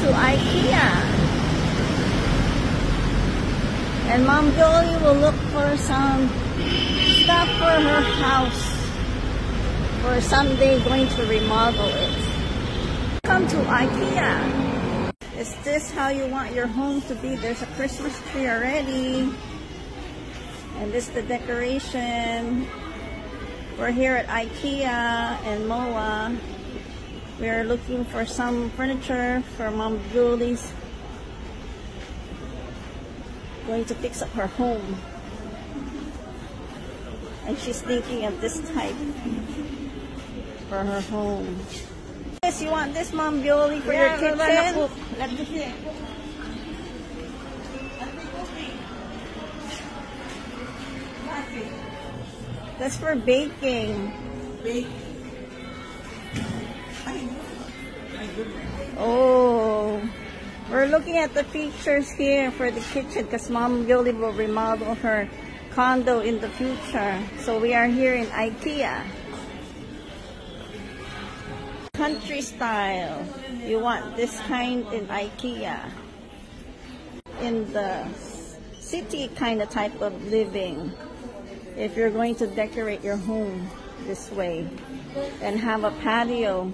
to IKEA. And Mom Violy will look for some stuff for her house. For someday going to remodel it. Come to IKEA. Is this how you want your home to be? There's a Christmas tree already. And this is the decoration. We're here at IKEA and MOA. We are looking for some furniture for Mom Violy's going to fix up her home. And she's thinking of this type for her home. Yes, you want this, Mom Violy, for your kitchen? That's for baking. Oh, we're looking at the features here for the kitchen because Mom Violy will remodel her condo in the future. So we are here in IKEA. Country style. You want this kind in IKEA. In the city kind of type of living. If you're going to decorate your home this way and have a patio